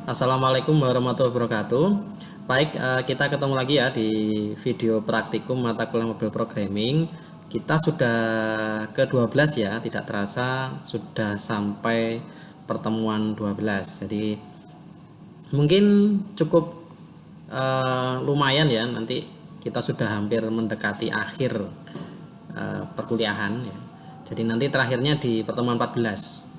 Assalamualaikum warahmatullahi wabarakatuh. Baik, kita ketemu lagi ya di video praktikum mata kuliah mobil programming. Kita sudah ke-12 ya, tidak terasa sudah sampai pertemuan 12. Jadi mungkin cukup lumayan ya, nanti kita sudah hampir mendekati akhir perkuliahan ya. Jadi nanti terakhirnya di pertemuan 14.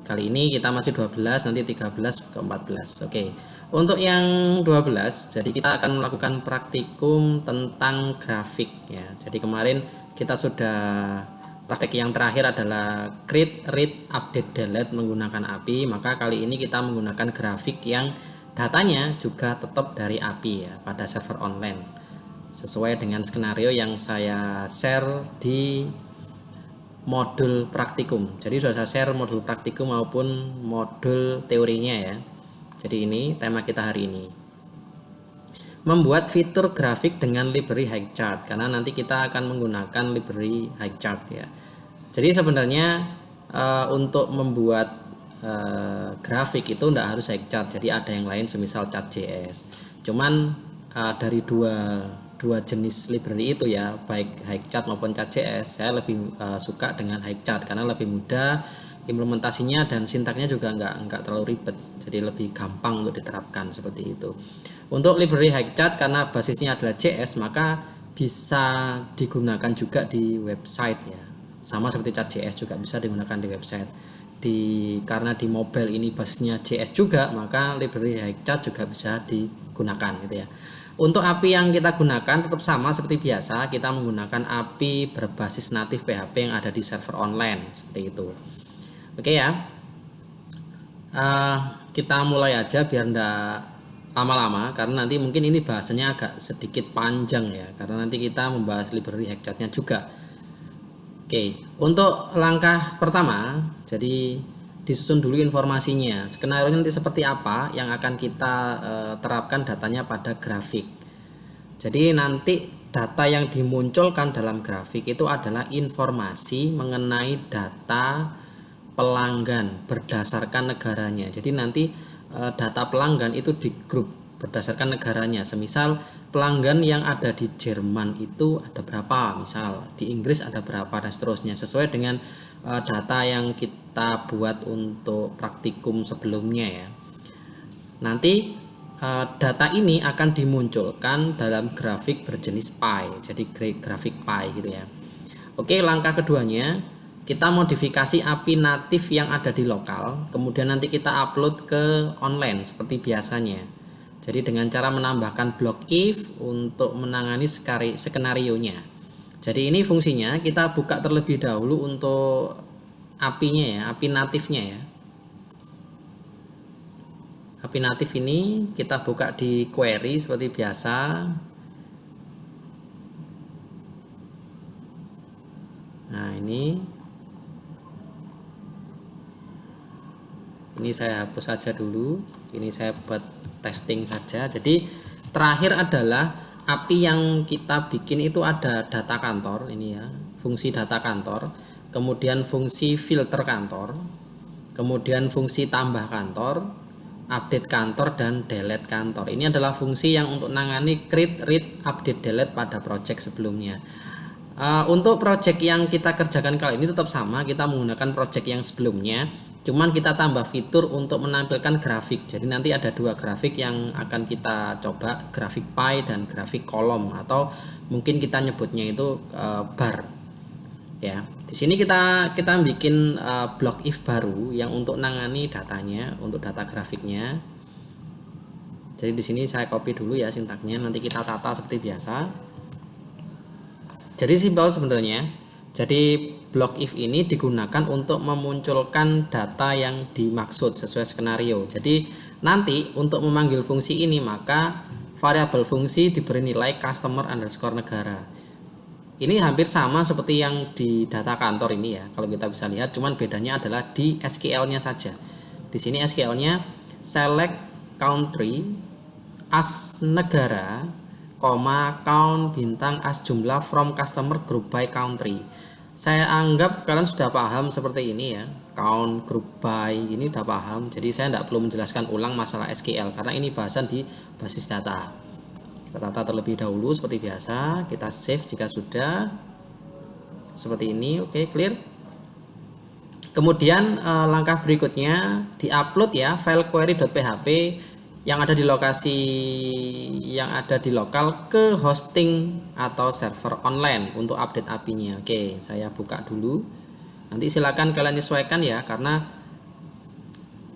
Kali ini kita masih 12, nanti 13 ke 14. Oke. Untuk yang 12, jadi kita akan melakukan praktikum tentang grafik ya. Jadi kemarin kita sudah praktik yang terakhir adalah create, read, update, delete menggunakan API, maka kali ini kita menggunakan grafik yang datanya juga tetap dari API ya, pada server online. Sesuai dengan skenario yang saya share di modul praktikum. Jadi sudah saya share modul praktikum maupun modul teorinya ya. Jadi ini tema kita hari ini. Membuat fitur grafik dengan library High-Chart, karena nanti kita akan menggunakan library High-Chart ya. Jadi sebenarnya untuk membuat grafik itu tidak harus High-Chart. Jadi ada yang lain semisal Chart.js. Cuman dari dua jenis library itu ya, baik High-Chart maupun Chart.js, saya lebih suka dengan High-Chart karena lebih mudah implementasinya dan sintaknya juga nggak terlalu ribet, jadi lebih gampang untuk diterapkan seperti itu. Untuk library High-Chart karena basisnya adalah JS, maka bisa digunakan juga di website ya, sama seperti Chart.js juga bisa digunakan di website. Karena di mobile ini basisnya JS juga, maka library High-Chart juga bisa digunakan gitu ya. Untuk API yang kita gunakan tetap sama seperti biasa, kita menggunakan API berbasis natif PHP yang ada di server online seperti itu. Oke ya, kita mulai aja biar ndak lama-lama, karena nanti mungkin ini bahasanya agak sedikit panjang ya, karena nanti kita membahas library High-Chartnya juga. Oke, untuk langkah pertama, jadi disusun dulu informasinya. Skenario nanti seperti apa yang akan kita terapkan datanya pada grafik. Jadi nanti data yang dimunculkan dalam grafik itu adalah informasi mengenai data pelanggan berdasarkan negaranya. Jadi nanti data pelanggan itu di grup berdasarkan negaranya. Semisal pelanggan yang ada di Jerman itu ada berapa, misal di Inggris ada berapa, dan seterusnya, sesuai dengan data yang kita buat untuk praktikum sebelumnya ya. Nanti data ini akan dimunculkan dalam grafik berjenis pie, jadi grafik pie gitu ya. Oke, langkah keduanya kita modifikasi API natif yang ada di lokal, kemudian nanti kita upload ke online seperti biasanya. Jadi dengan cara menambahkan block if untuk menangani skenario-nya. Jadi ini fungsinya kita buka terlebih dahulu untuk API-nya ya, API natifnya ya. API natif ini kita buka di query seperti biasa. Nah ini saya hapus saja dulu. Ini saya buat testing saja. Jadi terakhir adalah API yang kita bikin itu ada data kantor ini ya, fungsi data kantor, kemudian fungsi filter kantor, kemudian fungsi tambah kantor, update kantor, dan delete kantor. Ini adalah fungsi yang untuk nangani create, read, update, delete pada project sebelumnya. Untuk project yang kita kerjakan kali ini tetap sama, kita menggunakan project yang sebelumnya, cuman kita tambah fitur untuk menampilkan grafik. Jadi nanti ada dua grafik yang akan kita coba, grafik pie dan grafik kolom, atau mungkin kita nyebutnya itu bar ya. Di sini kita bikin block if baru yang untuk nangani datanya, untuk data grafiknya. Jadi di sini saya copy dulu ya sintaknya, nanti kita tata seperti biasa. Jadi simpel sebenarnya. Jadi block if ini digunakan untuk memunculkan data yang dimaksud sesuai skenario. Jadi nanti untuk memanggil fungsi ini, maka variabel fungsi diberi nilai customer underscore negara. Ini hampir sama seperti yang di data kantor ini ya, kalau kita bisa lihat, cuman bedanya adalah di SQL-nya saja. Di sini SQL-nya select country as negara, count bintang as jumlah from customer group by country. Saya anggap kalian sudah paham seperti ini ya. count, group by, ini udah paham. Jadi saya tidak perlu menjelaskan ulang masalah SQL karena ini bahasan di basis data. Kita tata terlebih dahulu seperti biasa, kita save jika sudah seperti ini. Oke, clear. Kemudian langkah berikutnya diupload ya file query.php yang ada di lokasi yang ada di lokal ke hosting atau server online untuk update API-nya. Oke, saya buka dulu. Nanti silakan kalian sesuaikan ya, karena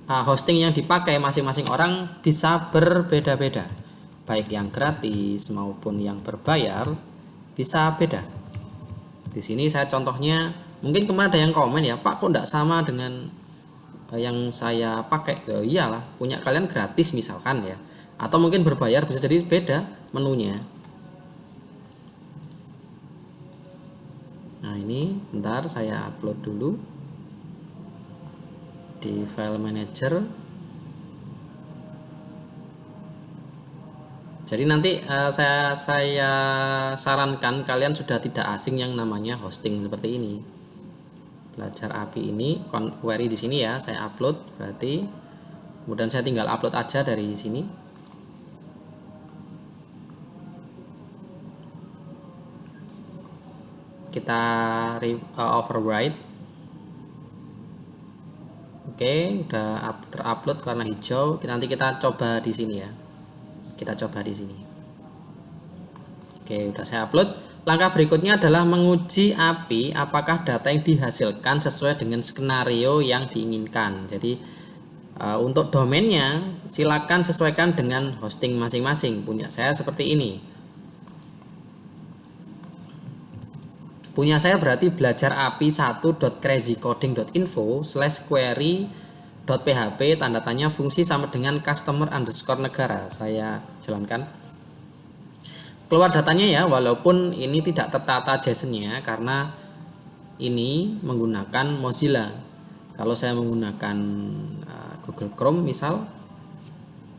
hosting yang dipakai masing-masing orang bisa berbeda-beda. Baik yang gratis maupun yang berbayar bisa beda. Di sini saya contohnya, mungkin kemarin ada yang komen ya, Pak kok enggak sama dengan yang saya pakai. Ya iyalah, punya kalian gratis misalkan ya, atau mungkin berbayar, bisa jadi beda menunya. Nah ini bentar saya upload dulu di file manager. Jadi nanti saya sarankan kalian sudah tidak asing yang namanya hosting seperti ini. Belajar API ini query di sini ya, saya upload berarti, kemudian saya tinggal upload aja dari sini. Kita override. Oke, udah terupload karena hijau. Nanti kita coba di sini ya. Kita coba di sini. Oke, udah saya upload. Langkah berikutnya adalah menguji API apakah data yang dihasilkan sesuai dengan skenario yang diinginkan. Jadi untuk domainnya silakan sesuaikan dengan hosting masing-masing. Punya saya seperti ini. Punya saya berarti belajar API 1.crazycoding.info/query.php tanda tanya fungsi sama dengan customer_negara. Saya jalankan. Keluar datanya ya, walaupun ini tidak tertata JSON-nya karena ini menggunakan Mozilla. Kalau saya menggunakan Google Chrome misal,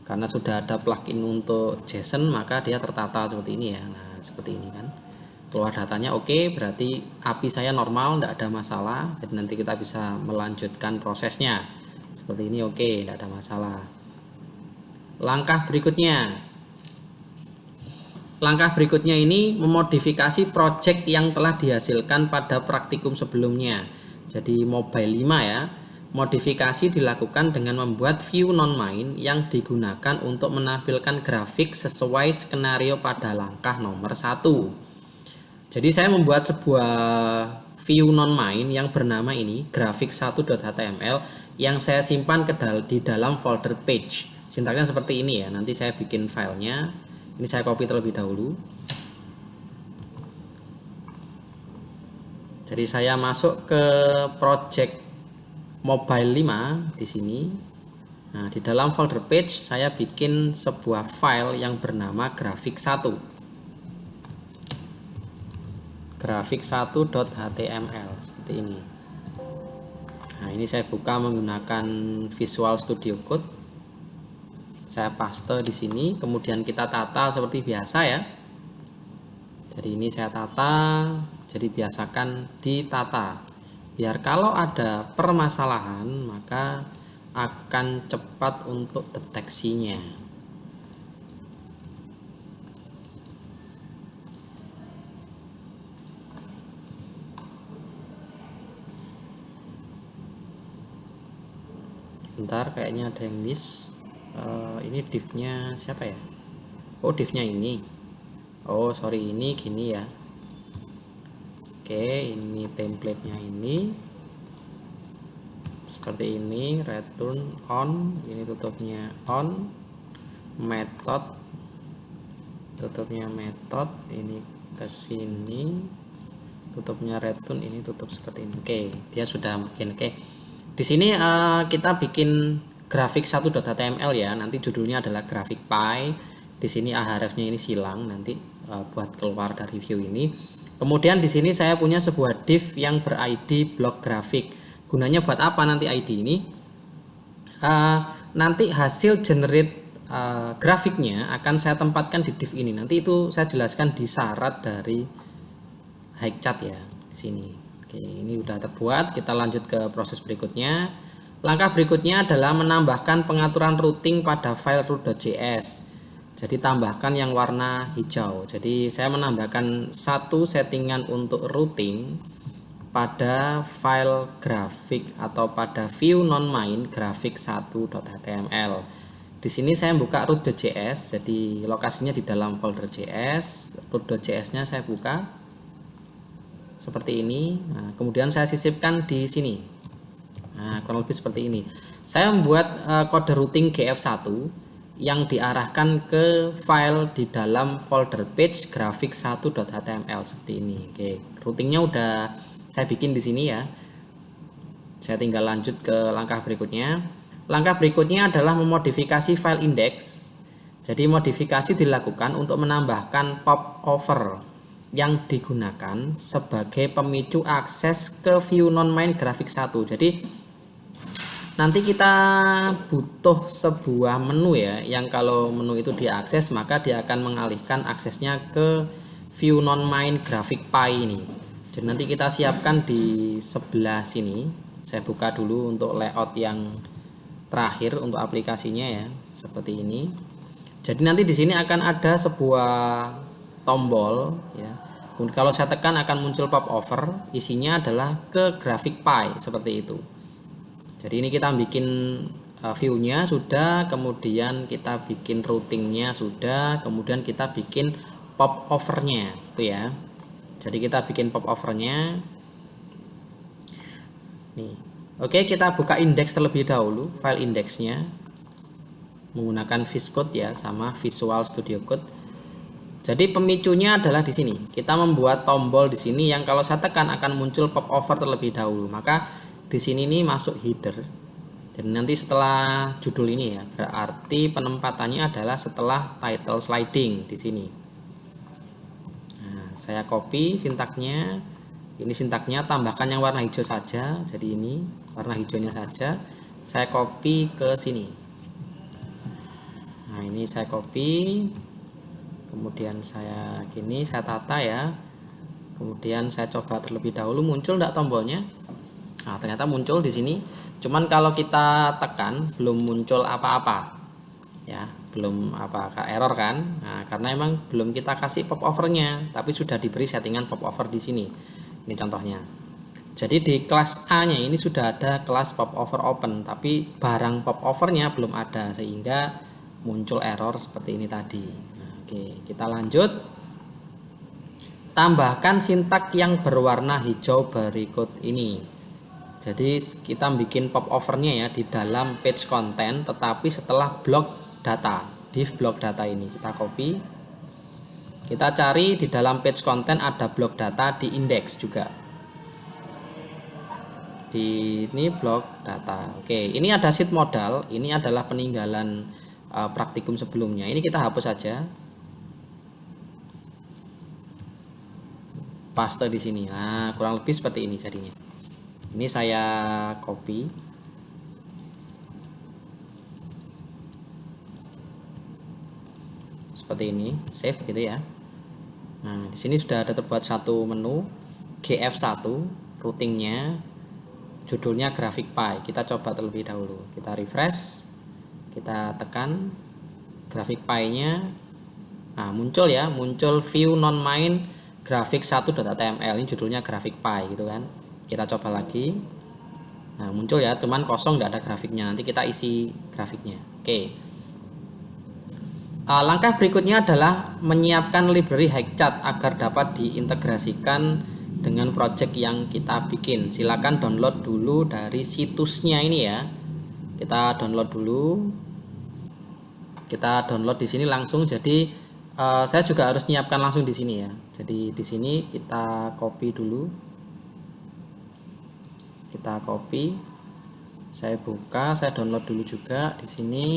karena sudah ada plugin untuk JSON, maka dia tertata seperti ini ya. Nah seperti ini kan, keluar datanya oke, berarti API saya normal, tidak ada masalah. Jadi nanti kita bisa melanjutkan prosesnya seperti ini. Oke, tidak ada masalah. Langkah berikutnya ini memodifikasi project yang telah dihasilkan pada praktikum sebelumnya. Jadi mobile 5 ya. Modifikasi dilakukan dengan membuat view non-main yang digunakan untuk menampilkan grafik sesuai skenario pada langkah nomor 1. Jadi saya membuat sebuah view non-main yang bernama ini grafik1.html yang saya simpan di dalam folder page. Sintaksnya seperti ini ya. Nanti saya bikin filenya. Ini saya copy terlebih dahulu. Jadi saya masuk ke project mobile 5 di sini. Nah, di dalam folder page saya bikin sebuah file yang bernama grafik1. Grafik1.html seperti ini. Nah, ini saya buka menggunakan Visual Studio Code. Saya paste di sini, kemudian kita tata seperti biasa ya. Jadi ini saya tata, jadi biasakan ditata. Biar kalau ada permasalahan maka akan cepat untuk deteksinya. Bentar, kayaknya ada yang miss. Ini div-nya siapa ya? Oh, div-nya ini. Oh, sorry, ini gini ya. Oke, ini template-nya ini seperti ini, return on, ini tutupnya on, method, tutupnya method, ini ke sini, tutupnya return, ini tutup seperti ini. Oke, dia sudah bikin. Oke, di sini kita bikin grafik 1.html ya. Nanti judulnya adalah grafik pie. Di sini href-nya ini silang nanti buat keluar dari view ini. Kemudian di sini saya punya sebuah div yang ber-id blok grafik. Gunanya buat apa nanti ID ini? Nanti hasil generate grafiknya akan saya tempatkan di div ini. Nanti itu saya jelaskan di syarat dari High Chat ya di sini. Oke, ini udah terbuat. Kita lanjut ke proses berikutnya. Langkah berikutnya adalah menambahkan pengaturan routing pada file root.js. Jadi tambahkan yang warna hijau. Jadi saya menambahkan satu settingan untuk routing pada file grafik atau pada view non main grafik 1.html. Di sini saya buka root.js. Jadi lokasinya di dalam folder JS. Root.js-nya saya buka seperti ini. Nah, kemudian saya sisipkan di sini. Nah, kurang lebih seperti ini. Saya membuat kode routing gf1 yang diarahkan ke file di dalam folder page grafik 1.html seperti ini. Oke, routingnya udah saya bikin di sini ya. Saya tinggal lanjut ke langkah berikutnya. Langkah berikutnya adalah memodifikasi file index. Jadi modifikasi dilakukan untuk menambahkan popover yang digunakan sebagai pemicu akses ke view non main grafik 1. Jadi nanti kita butuh sebuah menu ya, yang kalau menu itu diakses maka dia akan mengalihkan aksesnya ke view non main grafik Py ini. Jadi nanti kita siapkan di sebelah sini. Saya buka dulu untuk layout yang terakhir untuk aplikasinya ya, seperti ini. Jadi nanti di sini akan ada sebuah tombol ya. Kalau saya tekan akan muncul popover, isinya adalah ke grafik Py seperti itu. Jadi ini kita bikin view-nya sudah, kemudian kita bikin routing-nya sudah, kemudian kita bikin popover-nya itu ya. Jadi kita bikin popover-nya. Nih. Oke, kita buka indeks terlebih dahulu, file indeksnya menggunakan VS Code ya, sama Visual Studio Code. Jadi pemicunya adalah di sini. Kita membuat tombol di sini yang kalau saya tekan akan muncul popover terlebih dahulu. Maka di sini nih masuk header. Dan nanti setelah judul ini ya, berarti penempatannya adalah setelah title sliding di sini. Nah, saya copy sintaknya. Ini sintaknya, tambahkan yang warna hijau saja. Jadi ini warna hijaunya saja. Saya copy ke sini. Nah, ini saya copy. Kemudian saya gini, saya tata ya. Kemudian saya coba terlebih dahulu, muncul enggak tombolnya? Nah, ternyata muncul di sini. Cuman kalau kita tekan belum muncul apa-apa. Ya, belum apa error kan? Nah, karena emang belum kita kasih popovernya, tapi sudah diberi settingan popover di sini. Ini contohnya. Jadi di kelas A-nya ini sudah ada kelas popover open, tapi barang popovernya belum ada sehingga muncul error seperti ini tadi. Nah, oke, kita lanjut. Tambahkan sintak yang berwarna hijau berikut ini. Jadi kita bikin popovernya ya di dalam page content, tetapi setelah blok data, div blok data ini kita copy. Kita cari di dalam page content ada blok data di index juga. Di ini blok data. Oke, ini ada sheet modal, ini adalah peninggalan praktikum sebelumnya. Ini kita hapus saja. Paste di sini. Nah, kurang lebih seperti ini jadinya. Ini saya copy. Seperti ini, save gitu ya. Nah, di sini sudah ada terbuat satu menu GF1, routingnya, judulnya grafik Py. Kita coba terlebih dahulu. Kita refresh, kita tekan grafik Py-nya. Nah, muncul ya, muncul view non main grafik 1.html. Ini judulnya grafik Py gitu kan. Kita coba lagi. Nah, muncul ya, cuman kosong, tidak ada grafiknya. Nanti kita isi grafiknya. Oke. Langkah berikutnya adalah menyiapkan library Hikeychat agar dapat diintegrasikan dengan project yang kita bikin. Silakan download dulu dari situsnya ini ya. Kita download dulu. Kita download di sini langsung. Jadi saya juga harus menyiapkan langsung di sini ya. Jadi di sini kita copy dulu. Kita copy, saya buka, saya download dulu juga di sini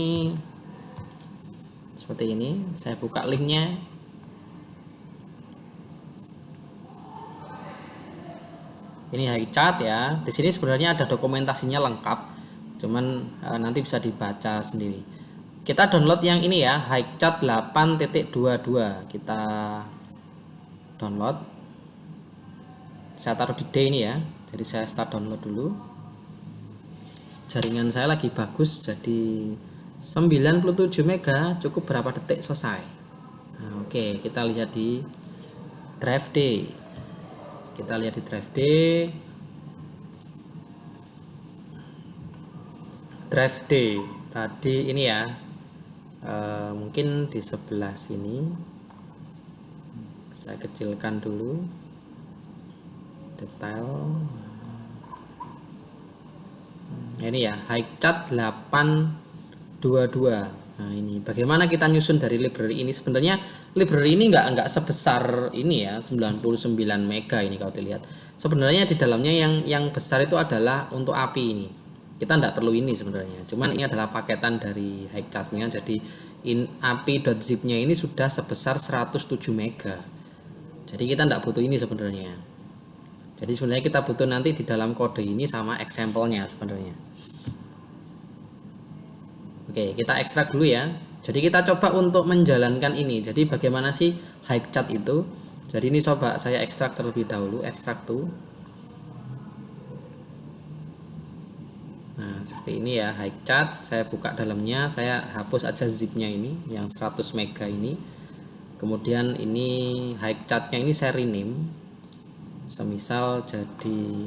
seperti ini. Saya buka linknya. Ini Hikeychat ya. Di sini sebenarnya ada dokumentasinya lengkap, cuman nanti bisa dibaca sendiri. Kita download yang ini ya, Hikeychat 8.22. Kita download. Saya taruh di D ini ya. Jadi saya start download dulu. Jaringan saya lagi bagus, jadi 97 mega, cukup berapa detik selesai. Nah, oke, kita lihat di drive D. Kita lihat di drive D. Drive D tadi ini ya, mungkin di sebelah sini. Saya kecilkan dulu detail. Ini ya, HighChat 822. Nah, ini bagaimana kita nyusun dari library ini. Sebenarnya library ini nggak sebesar ini ya, 99 mega ini kalau dilihat. Sebenarnya di dalamnya yang besar itu adalah untuk API ini. Kita nggak perlu ini sebenarnya. Cuman ini adalah paketan dari HighChat-nya. Jadi API.zip-nya ini sudah sebesar 107 mega. Jadi kita nggak butuh ini sebenarnya. Jadi sebenarnya kita butuh nanti di dalam kode ini sama example-nya sebenarnya. Oke, kita ekstrak dulu ya. Jadi kita coba untuk menjalankan ini. Jadi bagaimana sih HighChat itu? Jadi ini coba saya ekstrak terlebih dahulu, ekstrak to. Nah, seperti ini ya HighChat. Saya buka dalamnya, saya hapus aja zipnya ini yang 100 mega ini. Kemudian ini HighChat-nya ini saya rename. Semisal jadi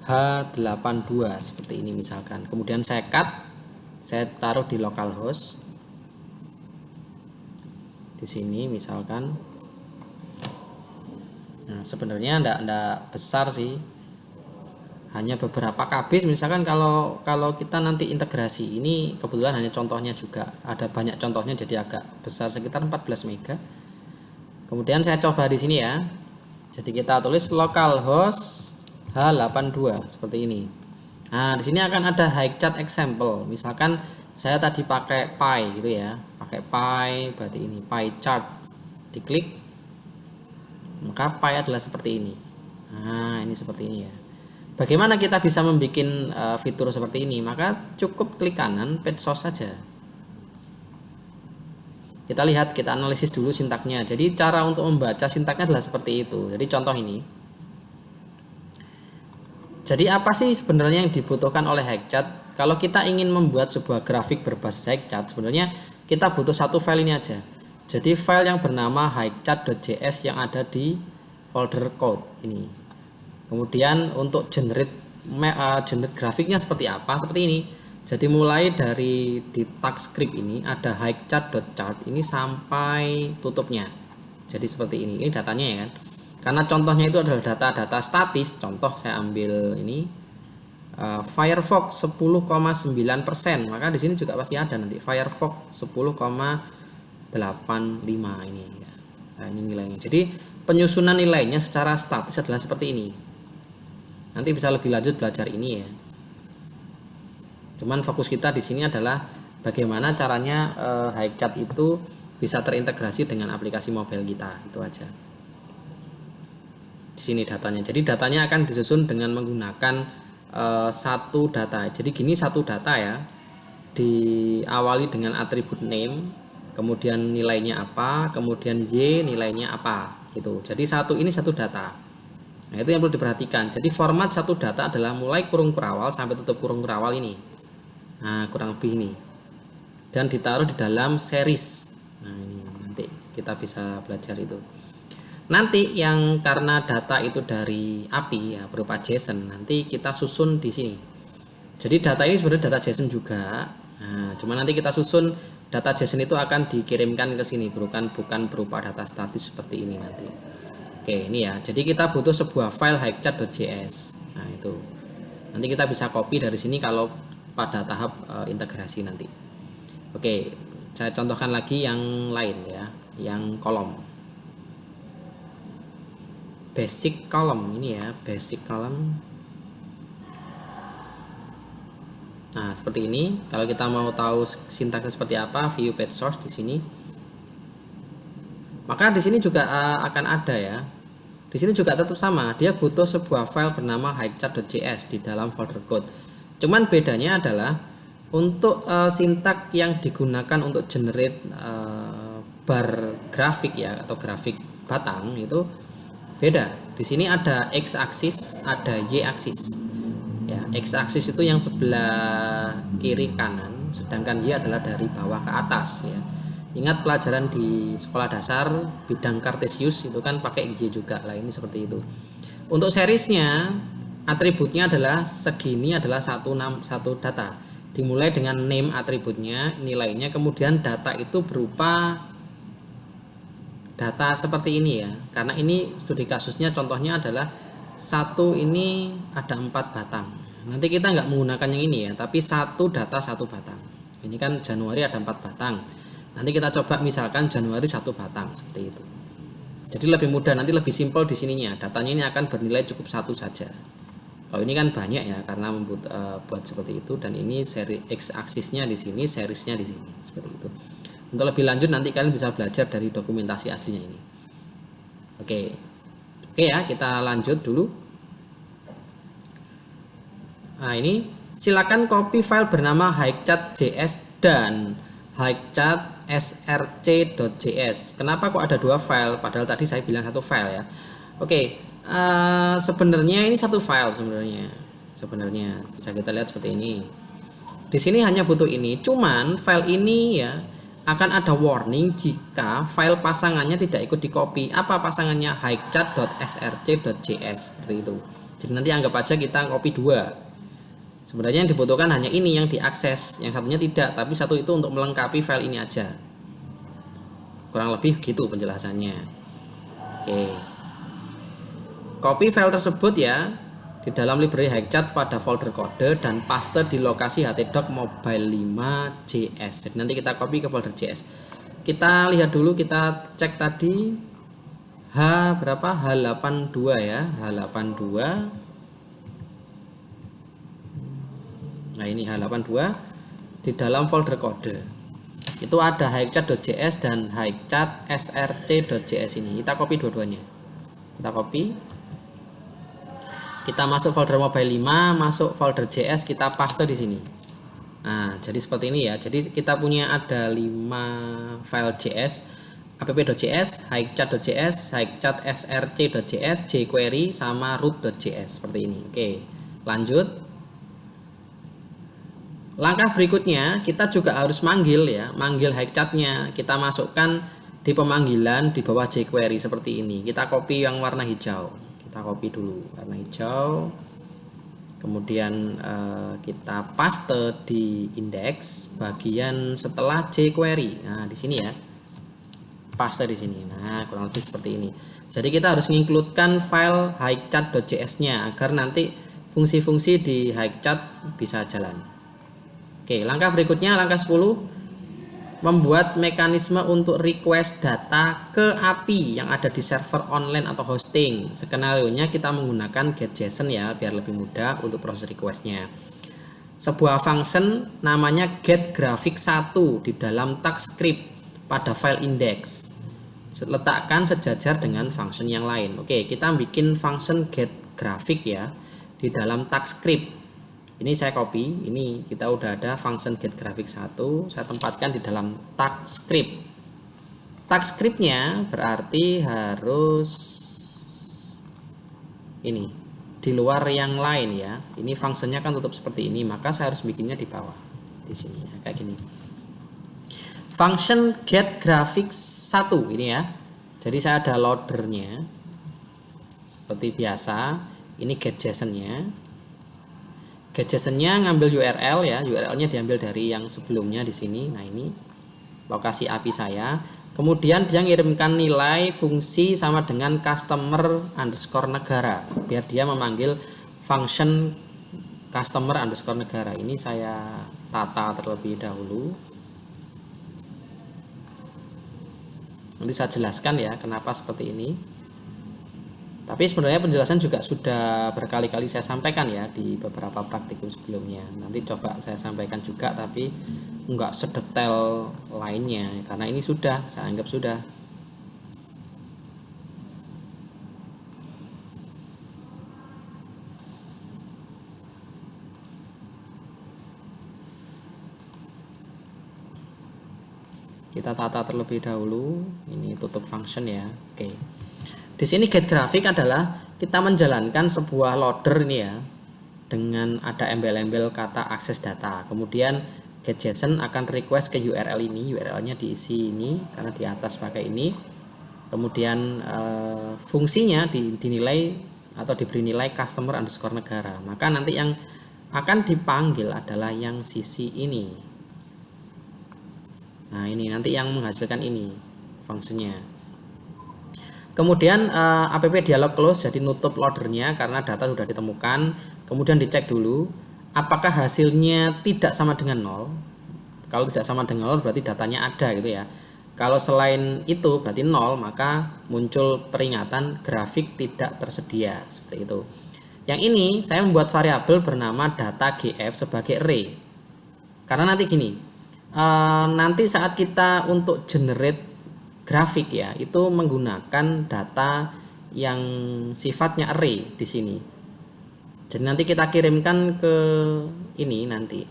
H82 seperti ini misalkan. Kemudian saya cut. Saya taruh di localhost di sini misalkan. Nah, sebenarnya enggak besar sih, hanya beberapa KB. Misalkan kalau kita nanti integrasi ini, kebetulan hanya contohnya juga, ada banyak contohnya jadi agak besar sekitar 14 mega. Kemudian saya coba di sini ya. Jadi kita tulis localhost H82 seperti ini. Nah, di sini akan ada HighChat example. Misalkan saya tadi pakai Pi gitu ya. Pakai Pi, berarti ini Pi chart. Diklik. Maka Pi adalah seperti ini. Nah, ini seperti ini ya. Bagaimana kita bisa membuat fitur seperti ini? Maka cukup klik kanan, paste source saja. Kita lihat, kita analisis dulu sintaknya. Jadi cara untuk membaca sintaknya adalah seperti itu. Jadi contoh ini. Jadi apa sih sebenarnya yang dibutuhkan oleh HighChat? Kalau kita ingin membuat sebuah grafik berbasis HighChat, sebenarnya kita butuh satu file ini aja. Jadi file yang bernama highchat.js yang ada di folder code ini. Kemudian untuk generate grafiknya seperti apa? Seperti ini. Jadi mulai dari di tag script ini ada highchat.chart ini sampai tutupnya. Jadi seperti ini. Ini datanya ya kan. Karena contohnya itu adalah data-data statis. Contoh saya ambil ini Firefox 10,9%. Maka di sini juga pasti ada nanti Firefox 10,85 ini ya. Nah, ini nilainya. Jadi penyusunan nilainya secara statis adalah seperti ini. Nanti bisa lebih lanjut belajar ini ya. Cuman fokus kita di sini adalah bagaimana caranya HighChat itu bisa terintegrasi dengan aplikasi mobile kita. Itu aja. Di sini datanya. Jadi datanya akan disusun dengan menggunakan satu data. Jadi gini satu data ya. Diawali dengan atribut name, kemudian nilainya apa, kemudian Y nilainya apa gitu. Jadi satu ini satu data. Nah, itu yang perlu diperhatikan. Jadi format satu data adalah mulai kurung kurawal sampai tutup kurung kurawal ini. Nah, kurang lebih ini. Dan ditaruh di dalam series. Nah, ini nanti kita bisa belajar itu. Nanti yang karena data itu dari API ya berupa JSON, nanti kita susun di sini. Jadi data ini sebenarnya data JSON juga. Nah, cuma nanti kita susun data JSON itu akan dikirimkan ke sini, bukan berupa data statis seperti ini nanti. Oke, ini ya. Jadi kita butuh sebuah file highchat.js. Nah, itu. Nanti kita bisa copy dari sini kalau pada tahap integrasi nanti. Oke, saya contohkan lagi yang lain ya, yang kolom. Basic column ini ya, basic column. Nah, seperti ini. Kalau kita mau tahu sintaksnya seperti apa, view page source di sini. Maka di sini juga akan ada ya. Di sini juga tetap sama, dia butuh sebuah file bernama highchat.js di dalam folder code. Cuman bedanya adalah untuk sintak yang digunakan untuk generate bar grafik ya atau grafik batang itu Beda. Di sini ada x aksis, ada y aksis. Ya, x aksis itu yang sebelah kiri kanan, sedangkan y adalah dari bawah ke atas ya. Ingat pelajaran di sekolah dasar bidang Kartesius itu kan pakai y juga lah, ini seperti itu. Untuk seriesnya atributnya adalah segini adalah satu data. Dimulai dengan name atributnya, nilainya, kemudian data itu berupa data seperti ini ya, karena ini studi kasusnya contohnya adalah satu ini ada 4 batang. Nanti kita nggak menggunakan yang ini ya, tapi satu data satu batang. Ini kan Januari ada 4 batang. Nanti kita coba misalkan Januari 1 batang seperti itu. Jadi lebih mudah, nanti lebih simpel di sininya. Datanya ini akan bernilai cukup satu saja. Kalau ini kan banyak ya, karena buat seperti itu, dan ini seri x aksisnya di sini, seriesnya di sini seperti itu. Untuk lebih lanjut nanti kalian bisa belajar dari dokumentasi aslinya ini. Oke ya, kita lanjut dulu. Nah, ini silakan copy file bernama hikechat.js dan hikechat.src.js. Kenapa kok ada 2 file padahal tadi saya bilang 1 file ya? Oke, sebenarnya ini 1 file sebenarnya bisa kita lihat seperti ini. Di sini hanya butuh ini, cuman file ini ya akan ada warning jika file pasangannya tidak ikut di copy. Apa pasangannya? hikechat.src.js seperti itu. Jadi nanti anggap aja kita copy 2. Sebenarnya yang dibutuhkan hanya ini yang diakses, yang satunya tidak, tapi satu itu untuk melengkapi file ini aja. Kurang lebih gitu penjelasannya. Oke. Copy file tersebut ya di dalam library hikechat pada folder kode dan paste di lokasi htdoc mobile 5.js. Jadi nanti kita copy ke folder js. Kita lihat dulu, kita cek tadi H berapa? H82 ya, H82. Nah, ini H82 di dalam folder kode. Itu ada hikechat.js dan hikechat.src.js ini. Kita copy dua-duanya. Kita copy. Kita masuk folder mobile 5, masuk folder JS, kita paste di sini. Nah, jadi seperti ini ya. Jadi kita punya ada 5 file JS, app.js, hikechat.js, hikechat.src.js, jQuery sama root.js seperti ini. Oke, lanjut. Langkah berikutnya kita juga harus manggil ya, manggil hikechatnya. Kita masukkan di pemanggilan di bawah jQuery seperti ini. Kita copy yang warna hijau. Kita copy dulu warna hijau, kemudian kita paste di indeks bagian setelah jQuery. Nah, di sini ya, paste di sini. Nah, kurang lebih seperti ini. Jadi kita harus mengincludekan file hikechat.js-nya agar nanti fungsi-fungsi di hikechat bisa jalan. Oke, langkah berikutnya, langkah 10. Membuat mekanisme untuk request data ke API yang ada di server online atau hosting. Skenarionya kita menggunakan get.json ya, biar lebih mudah untuk proses requestnya. Sebuah function namanya getGraphics1 di dalam tag script pada file index. Letakkan sejajar dengan function yang lain. Oke, kita bikin function getGraphic ya di dalam tag script. Ini saya copy, ini kita udah ada function getGraphics1, saya tempatkan di dalam tag script. Tag scriptnya berarti harus ini, di luar yang lain ya. Ini fungsinya kan tutup seperti ini, maka saya harus bikinnya di bawah, di sini ya, kayak gini. Function getGraphics1 ini ya. Jadi saya ada loadernya, seperti biasa. Ini get.json-nya. Get.json-nya ngambil URL ya, URL-nya diambil dari yang sebelumnya di sini. Nah, ini lokasi API saya. Kemudian dia ngirimkan nilai fungsi sama dengan customer_negara biar dia memanggil function customer_negara. Ini saya tata terlebih dahulu. Nanti saya jelaskan ya kenapa seperti ini. Tapi sebenarnya penjelasan juga sudah berkali-kali saya sampaikan ya di beberapa praktikum sebelumnya. Nanti coba saya sampaikan juga, tapi enggak sedetail lainnya karena ini sudah, saya anggap sudah. Kita tata terlebih dahulu. Ini tutup function ya. Oke. Di sini get grafik adalah kita menjalankan sebuah loader ini ya, dengan ada embel-embel kata akses data. Kemudian get JSON akan request ke URL ini, URL-nya diisi ini karena di atas pakai ini. Kemudian fungsinya dinilai atau diberi nilai customer underscore negara. Maka nanti yang akan dipanggil adalah yang sisi ini. Nah, ini nanti yang menghasilkan ini fungsinya. Kemudian app dialog close, jadi nutup loadernya karena data sudah ditemukan. Kemudian dicek dulu apakah hasilnya tidak sama dengan 0. Kalau tidak sama dengan 0 berarti datanya ada gitu ya. Kalau selain itu berarti 0, maka muncul peringatan grafik tidak tersedia seperti itu. Yang ini saya membuat variabel bernama data gf sebagai array. Karena nanti gini, nanti saat kita untuk generate grafik ya, itu menggunakan data yang sifatnya array di sini. Jadi nanti kita kirimkan ke ini nanti.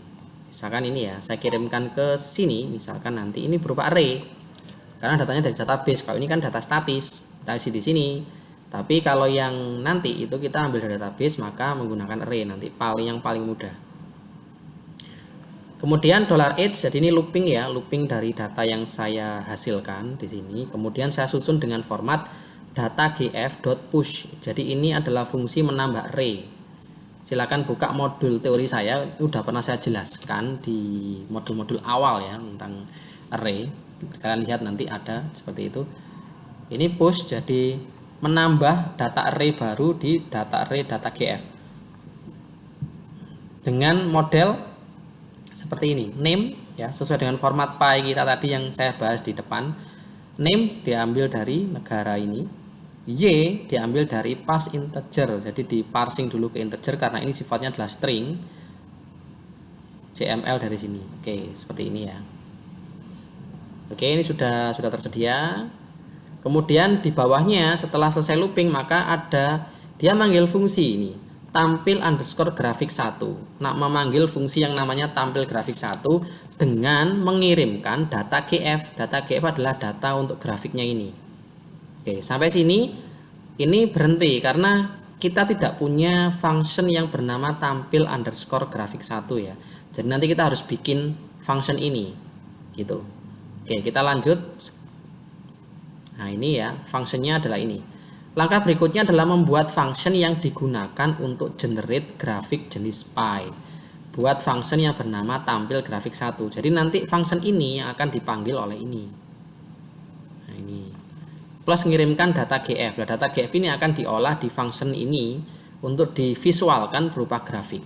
Misalkan ini ya, saya kirimkan ke sini, misalkan nanti ini berupa array. Karena datanya dari database. Kalau ini kan data statis, kita isi di sini. Tapi kalau yang nanti itu kita ambil dari database, maka menggunakan array nanti yang paling mudah. Kemudian $h, jadi ini looping ya, looping dari data yang saya hasilkan di sini. Kemudian saya susun dengan format data gf.push. Jadi ini adalah fungsi menambah array. Silakan buka modul teori saya, udah pernah saya jelaskan di modul-modul awal ya tentang array. Kalian lihat nanti ada seperti itu. Ini push, jadi menambah data array baru di data array data gf dengan model seperti ini. Name ya, sesuai dengan format py kita tadi yang saya bahas di depan. Name diambil dari negara ini, y diambil dari pass integer, jadi di parsing dulu ke integer karena ini sifatnya adalah string. CML dari sini. Oke, seperti ini ya. Oke, ini sudah tersedia. Kemudian di bawahnya setelah selesai looping maka ada dia manggil fungsi ini tampil underscore grafik 1. Nah, memanggil fungsi yang namanya tampil grafik 1 dengan mengirimkan data gf. Data gf adalah data untuk grafiknya ini. Oke, sampai sini ini berhenti karena kita tidak punya function yang bernama tampil underscore grafik 1 ya. Jadi nanti kita harus bikin function ini gitu. Oke, kita lanjut. Nah, ini ya, fungsinya adalah ini. Langkah berikutnya adalah membuat function yang digunakan untuk generate grafik jenis py. Buat function yang bernama tampil grafik 1. Jadi nanti function ini yang akan dipanggil oleh ini. Nah, ini. Plus mengirimkan data gf. Nah, data gf ini akan diolah di function ini untuk divisualkan berupa grafik.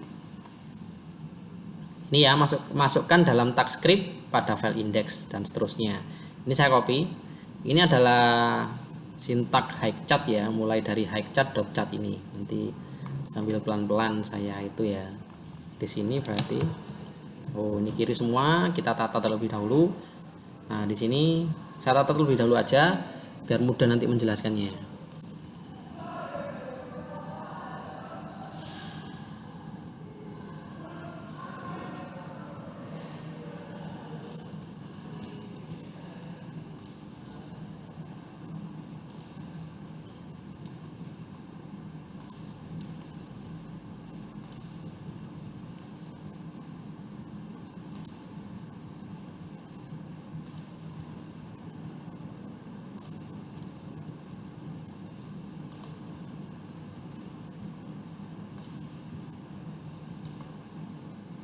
Ini ya, masukkan dalam tag script pada file index dan seterusnya. Ini saya copy. Ini adalah sintak high-chat ya, mulai dari high-chat.chat ini. Nanti sambil pelan-pelan saya itu ya. Di sini berarti ini kiri semua, kita tata terlebih dahulu. Nah, di sini saya tata terlebih dahulu aja biar mudah nanti menjelaskannya.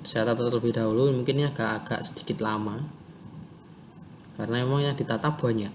Saya tata terlebih dahulu, mungkin ini agak sedikit lama karena memang yang ditata banyak.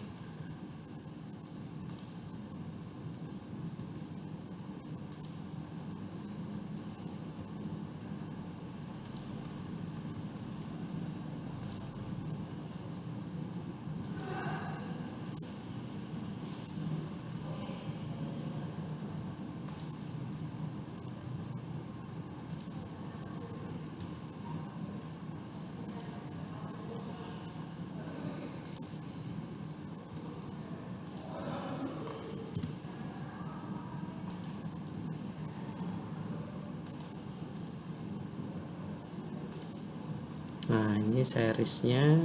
Nah, ini seriesnya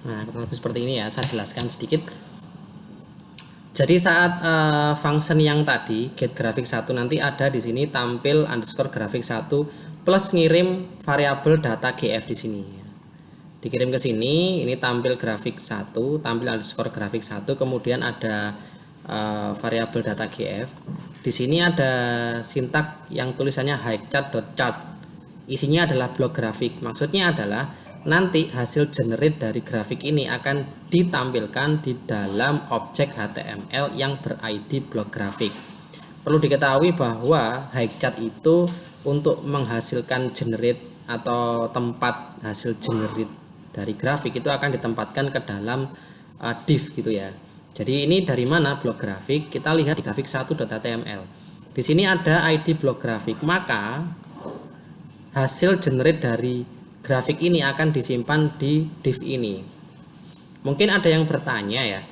Nah, kurang lebih seperti ini ya, saya jelaskan sedikit. Jadi saat function yang tadi get grafik 1 nanti ada di sini tampil underscore grafik 1 plus ngirim variabel data gf di sini. Dikirim ke sini, ini tampil grafik 1, tampil underscore grafik 1, kemudian ada variabel data gf. Di sini ada sintak yang tulisannya highchart.chart. Isinya adalah blok grafik. Maksudnya adalah nanti hasil generate dari grafik ini akan ditampilkan di dalam objek HTML yang ber-ID blok grafik. Perlu diketahui bahwa highchart itu untuk menghasilkan generate atau tempat hasil generate dari grafik itu akan ditempatkan ke dalam div gitu ya. Jadi ini dari mana blok grafik? Kita lihat di grafik 1.html. Di sini ada ID blok grafik, maka hasil generate dari grafik ini akan disimpan di div ini. Mungkin ada yang bertanya ya,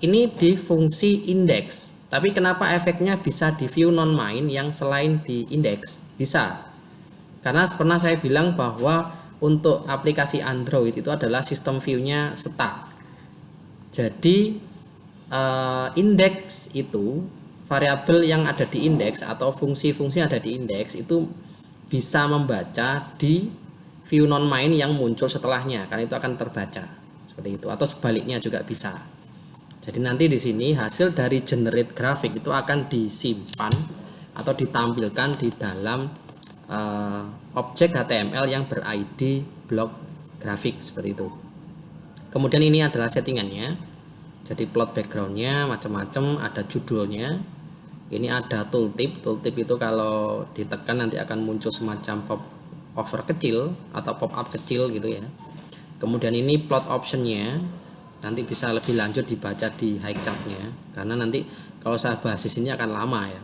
ini di fungsi index, tapi kenapa efeknya bisa di view non main yang selain di index? Bisa, karena pernah saya bilang bahwa untuk aplikasi Android itu adalah sistem view-nya stuck. Jadi index itu, variabel yang ada di index atau fungsi-fungsi yang ada di index itu bisa membaca di view non main yang muncul setelahnya, karena itu akan terbaca seperti itu, atau sebaliknya juga bisa. Jadi nanti di sini hasil dari generate grafik itu akan disimpan atau ditampilkan di dalam objek HTML yang ber-ID blok grafik seperti itu. Kemudian ini adalah settingannya. Jadi plot backgroundnya macam-macam, ada judulnya. Ini ada tooltip. Tooltip itu kalau ditekan nanti akan muncul semacam pop over kecil atau pop up kecil gitu ya. Kemudian ini plot optionnya, nanti bisa lebih lanjut dibaca di highchartnya, karena nanti kalau saya bahas di sini akan lama ya.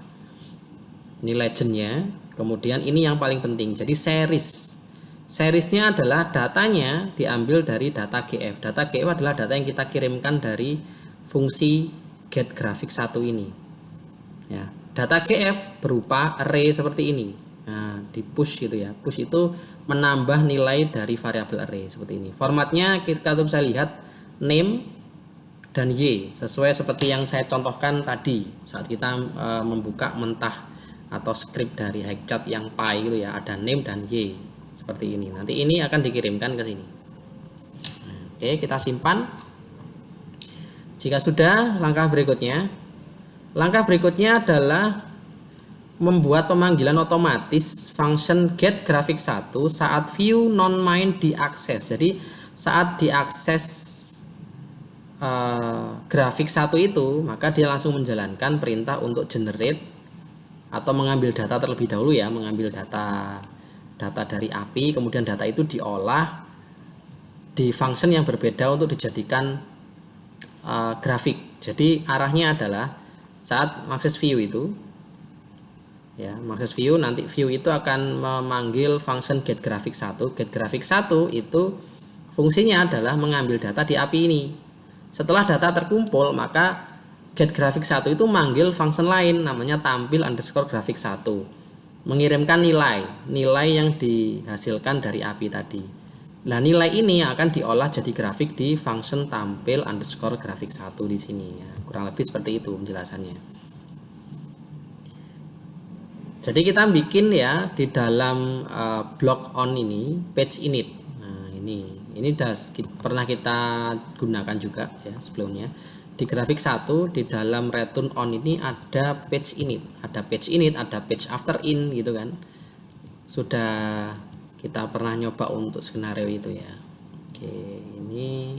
Ini legendnya. Kemudian ini yang paling penting, jadi seriesnya adalah datanya diambil dari data gf. Data gf adalah data yang kita kirimkan dari fungsi get grafik 1 ini ya. Data gf berupa array seperti ini. Nah, di push gitu ya. Push itu menambah nilai dari variabel array seperti ini. Formatnya kita bisa lihat name dan y, sesuai seperti yang saya contohkan tadi saat kita membuka mentah atau script dari highchart yang py gitu ya. Ada name dan y seperti ini. Nanti ini akan dikirimkan ke sini. Oke, kita simpan. Jika sudah, langkah berikutnya adalah membuat pemanggilan otomatis function get grafik 1 saat view non main diakses. Jadi saat diakses grafik 1 itu, maka dia langsung menjalankan perintah untuk generate atau mengambil data terlebih dahulu ya, mengambil data dari API, kemudian data itu diolah di function yang berbeda untuk dijadikan grafik. Jadi arahnya adalah saat mengakses view itu ya, mengakses view, nanti view itu akan memanggil function get grafik 1. Get grafik 1 itu fungsinya adalah mengambil data di API ini. Setelah data terkumpul, maka get grafik 1 itu manggil function lain namanya tampil underscore grafik 1, mengirimkan nilai yang dihasilkan dari API tadi. Nah, nilai ini akan diolah jadi grafik di function tampil underscore grafik 1 di sini ya. Kurang lebih seperti itu penjelasannya. Jadi kita bikin ya di dalam blok on ini page init. Nah, ini pernah kita gunakan juga ya sebelumnya. Di grafik 1 di dalam return on ini ada page init, ada page after in gitu kan. Sudah kita pernah nyoba untuk skenario itu ya. Oke, ini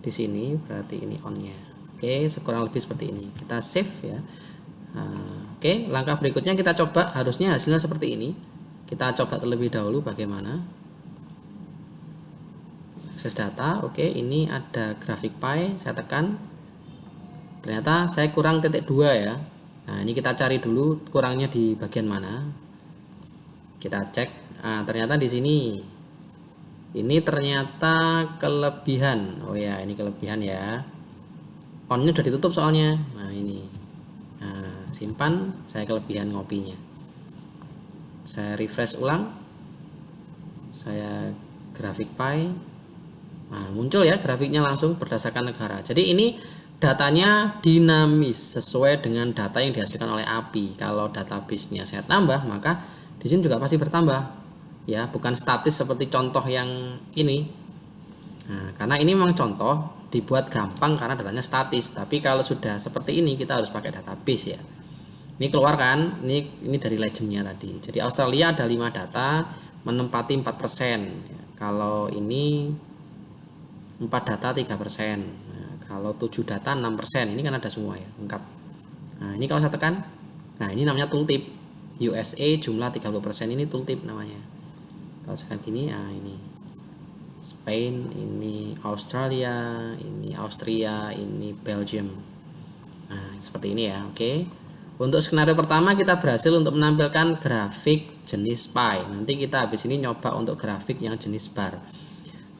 di sini berarti ini on-nya. Oke, kurang lebih seperti ini. Kita save ya. Oke, langkah berikutnya kita coba, harusnya hasilnya seperti ini. Kita coba terlebih dahulu bagaimana. Akses data, oke, ini ada grafik pie, saya tekan. Ternyata saya kurang titik 2 ya. Nah, ini kita cari dulu kurangnya di bagian mana. Kita cek. Nah, ternyata di sini. Ini ternyata kelebihan. Oh ya, ini kelebihan ya. On-nya udah ditutup soalnya. Nah, ini. Nah, simpan, saya kelebihan ngopinya. Saya refresh ulang. Saya grafik pie. Nah, muncul ya grafiknya langsung berdasarkan negara. Jadi ini datanya dinamis sesuai dengan data yang dihasilkan oleh API. Kalau database-nya saya tambah, maka di sini juga pasti bertambah. Ya, bukan statis seperti contoh yang ini. Nah, karena ini memang contoh dibuat gampang karena datanya statis. Tapi kalau sudah seperti ini kita harus pakai database ya. Ini keluar kan? Ini dari legendnya tadi. Jadi Australia ada 5 data menempati 4%. Kalau ini 4 data 3%. Nah, kalau 7 data 6%. Ini kan ada semua ya, lengkap. Nah, ini kalau saya tekan, nah ini namanya tooltip. USA jumlah 30%, ini tooltip namanya. Kalau saya tekan gini, nah ini Spain, ini Australia, ini Austria, ini Belgium. Nah, seperti ini ya, oke. Untuk skenario pertama kita berhasil untuk menampilkan grafik jenis pie. Nanti kita habis ini nyoba untuk grafik yang jenis bar.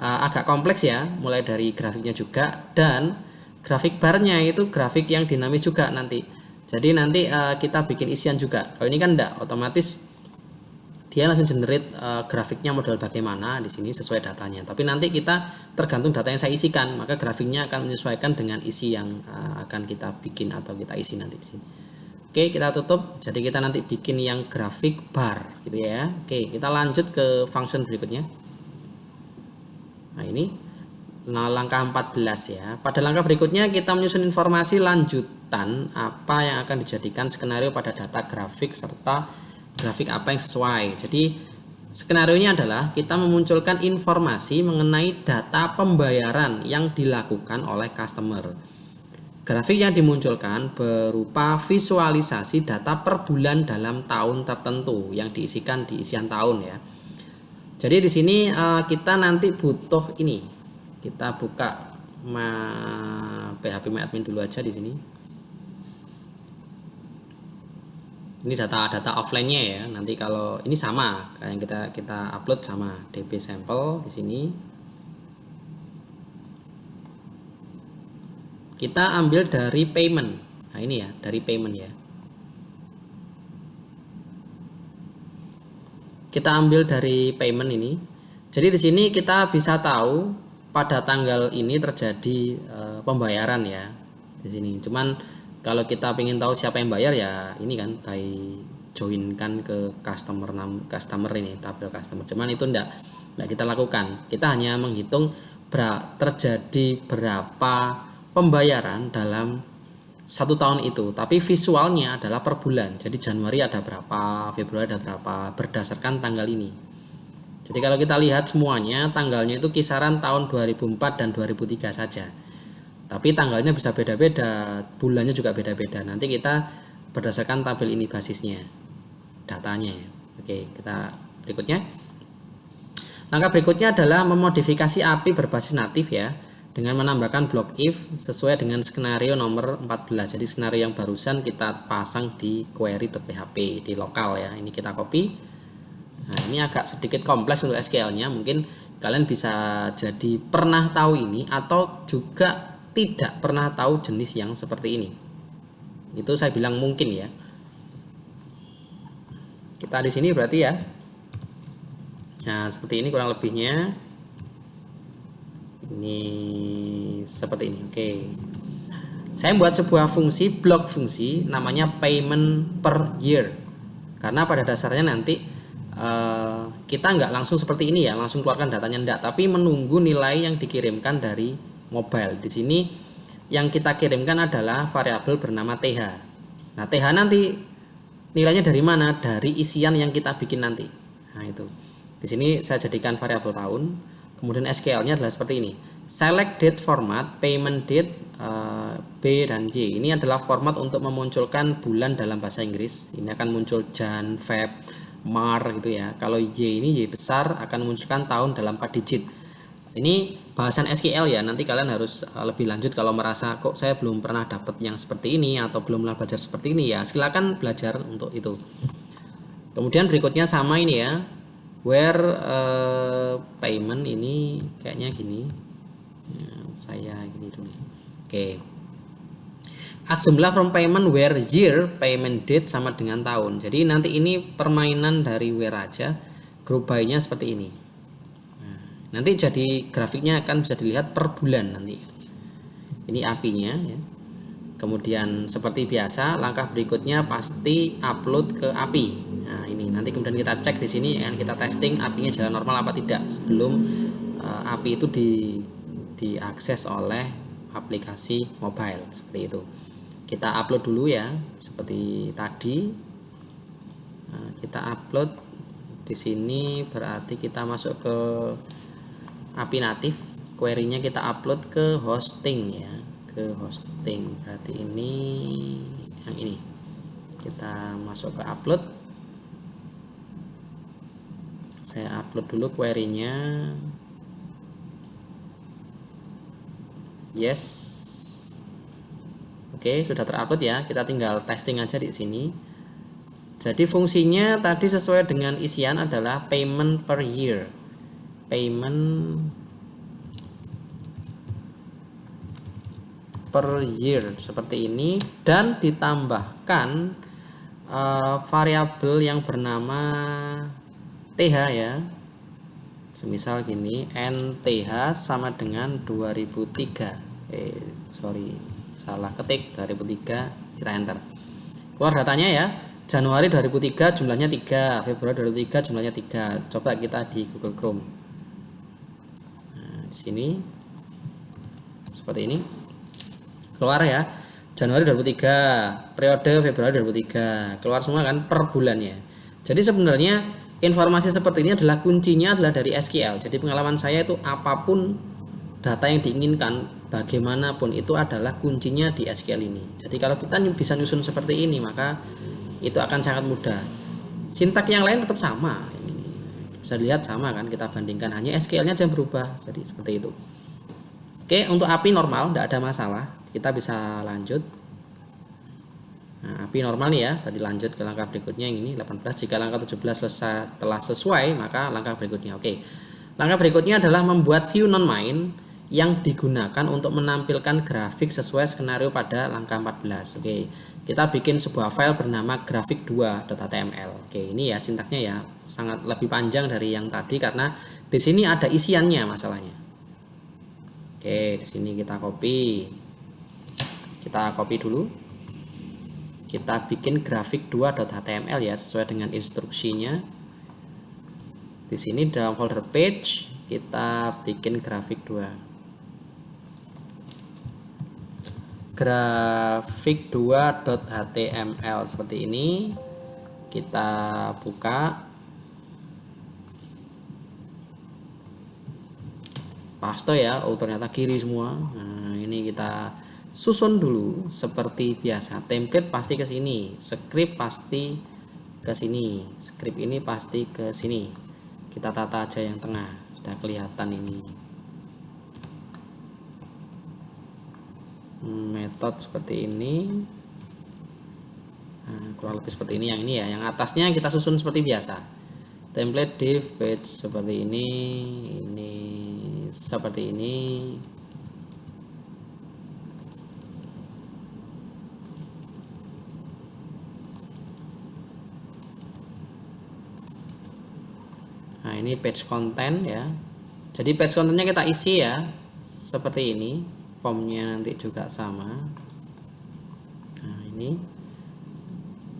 Agak kompleks ya, mulai dari grafiknya juga, dan grafik barnya itu grafik yang dinamis juga nanti. Jadi nanti kita bikin isian juga. Kalau ini kan enggak, otomatis dia langsung generate grafiknya model bagaimana di sini sesuai datanya. Tapi nanti kita tergantung data yang saya isikan, maka grafiknya akan menyesuaikan dengan isi yang akan kita bikin atau kita isi nanti di sini. Oke, kita tutup. Jadi kita nanti bikin yang grafik bar gitu ya. Oke, kita lanjut ke function berikutnya. Nah, ini langkah 14 ya. Pada langkah berikutnya kita menyusun informasi lanjutan apa yang akan dijadikan skenario pada data grafik serta grafik apa yang sesuai. Jadi skenarionya adalah kita memunculkan informasi mengenai data pembayaran yang dilakukan oleh customer. Grafik yang dimunculkan berupa visualisasi data per bulan dalam tahun tertentu yang diisikan di isian tahun ya. Jadi di sini kita nanti butuh ini. Kita buka PHP MyAdmin dulu aja di sini. Ini data offline-nya ya. Nanti kalau ini sama kayak yang kita upload sama DB sampel di sini. Kita ambil dari payment. Nah, ini ya, dari payment ya. Kita ambil dari payment ini. Jadi di sini kita bisa tahu pada tanggal ini terjadi pembayaran ya di sini. Cuman kalau kita ingin tahu siapa yang bayar ya ini kan by join kan ke customer ini tabel customer. Cuman itu enggak kita lakukan. Kita hanya menghitung terjadi berapa pembayaran dalam 1 tahun itu, tapi visualnya adalah per bulan. Jadi Januari ada berapa, Februari ada berapa, berdasarkan tanggal ini. Jadi kalau kita lihat semuanya, tanggalnya itu kisaran tahun 2004 dan 2003 saja. Tapi tanggalnya bisa beda-beda, bulannya juga beda-beda. Nanti kita berdasarkan tabel ini basisnya, datanya. Oke, kita berikutnya. Langkah berikutnya adalah memodifikasi API berbasis natif ya, dengan menambahkan block if sesuai dengan skenario nomor 14. Jadi skenario yang barusan kita pasang di query.php di lokal ya. Ini kita copy. Nah, ini agak sedikit kompleks untuk SQL-nya. Mungkin kalian bisa jadi pernah tahu ini atau juga tidak pernah tahu jenis yang seperti ini. Itu saya bilang mungkin ya. Kita di sini berarti ya. Nah, seperti ini kurang lebihnya. Ini seperti ini. Oke. Saya buat sebuah fungsi, blok fungsi namanya payment per year. Karena pada dasarnya nanti kita nggak langsung seperti ini ya, langsung keluarkan datanya enggak, tapi menunggu nilai yang dikirimkan dari mobile. Di sini yang kita kirimkan adalah variabel bernama TH. Nah, TH nanti nilainya dari mana? Dari isian yang kita bikin nanti. Nah, itu. Di sini saya jadikan variabel tahun. Kemudian SQL-nya adalah seperti ini. Select date format, payment date, B dan J. Ini adalah format untuk memunculkan bulan dalam bahasa Inggris. Ini akan muncul Jan, Feb, Mar gitu ya. Kalau Y ini Y besar akan memunculkan tahun dalam 4 digit. Ini bahasan SQL ya. Nanti kalian harus lebih lanjut kalau merasa kok saya belum pernah dapat yang seperti ini atau belum pernah belajar seperti ini ya. Silakan belajar untuk itu. Kemudian berikutnya sama ini ya. Where payment ini kayaknya gini. Nah, saya gini dulu. Oke. As jumlah from payment where year payment date sama dengan tahun. Jadi nanti ini permainan dari where aja. Group by-nya seperti ini. Nah, Nanti jadi grafiknya akan bisa dilihat per bulan nanti. Ini API-nya ya. Kemudian seperti biasa langkah berikutnya pasti upload ke API. Nah, ini nanti kemudian kita cek di sini dan kita testing API-nya jalan normal apa tidak sebelum API itu diakses oleh aplikasi mobile seperti itu. Kita upload dulu ya seperti tadi. Nah, kita upload di sini berarti kita masuk ke API natif, query-nya kita upload ke hosting ya, ke hosting. Berarti ini yang ini. Kita masuk ke upload. Saya upload dulu query-nya. Yes. Oke, sudah terupload ya. Kita tinggal testing aja di sini. Jadi fungsinya tadi sesuai dengan isian adalah payment per year. Payment per year seperti ini dan ditambahkan variabel yang bernama TH ya. Semisal gini, NTH sama dengan 2003. Salah ketik 2003, kita enter. Keluar datanya ya. Januari 2003 jumlahnya 3, Februari 2003 jumlahnya 3. Coba kita di Google Chrome. Di sini seperti ini keluar ya, Januari 2003, periode Februari 2003, keluar semua kan per bulannya. Jadi sebenarnya informasi seperti ini adalah kuncinya adalah dari SQL. Jadi pengalaman saya itu apapun data yang diinginkan bagaimanapun itu adalah kuncinya di SQL ini. Jadi kalau kita bisa nyusun seperti ini maka itu akan sangat mudah. Sintak yang lain tetap sama. Bisa dilihat sama kan, kita bandingkan, hanya SQL-nya aja berubah. Jadi seperti itu. Oke, untuk API normal tidak ada masalah, kita bisa lanjut. Nah, API normal nih ya, berarti lanjut ke langkah berikutnya yang ini 18. Jika langkah 17 telah sesuai, maka langkah berikutnya. Oke. Langkah berikutnya adalah membuat view non-main yang digunakan untuk menampilkan grafik sesuai skenario pada langkah 14. Oke. Kita bikin sebuah file bernama grafik2.html. Oke, ini ya sintaknya ya sangat lebih panjang dari yang tadi karena di sini ada isiannya masalahnya. Oke, di sini kita copy. Kita copy dulu. Kita bikin grafik2.html ya sesuai dengan instruksinya. Di sini dalam folder page kita bikin grafik2. Grafik2.html seperti ini, kita buka, paste ya. Oh ternyata kiri semua. Nah ini kita susun dulu seperti biasa. Template pasti ke sini, script pasti ke sini, script ini pasti ke sini. Kita tata aja yang tengah, sudah kelihatan ini. Metode seperti ini. Nah, kurang lebih seperti ini yang ini ya. Yang atasnya kita susun seperti biasa. Template div page seperti ini seperti ini. Nah, ini page content ya. Jadi page contentnya kita isi ya. Seperti ini. Formnya nanti juga sama. Nah, ini.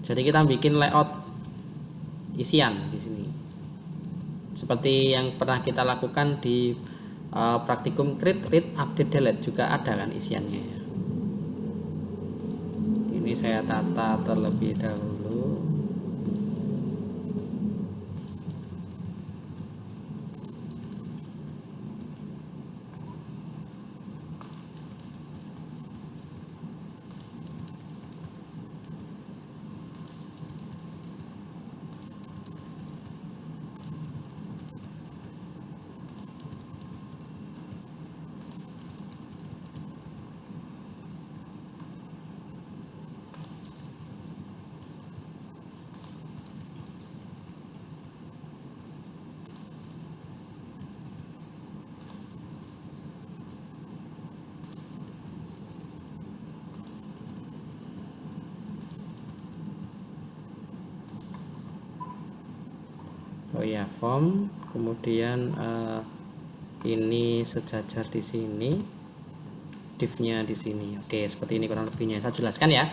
Jadi kita bikin layout isian di sini. Seperti yang pernah kita lakukan di praktikum create, read, update, delete juga ada kan isiannya ya. Ini saya tata terlebih dahulu. Oh ya, form, kemudian ini sejajar di sini, div-nya di sini. Oke, seperti ini kurang lebihnya. Saya jelaskan ya.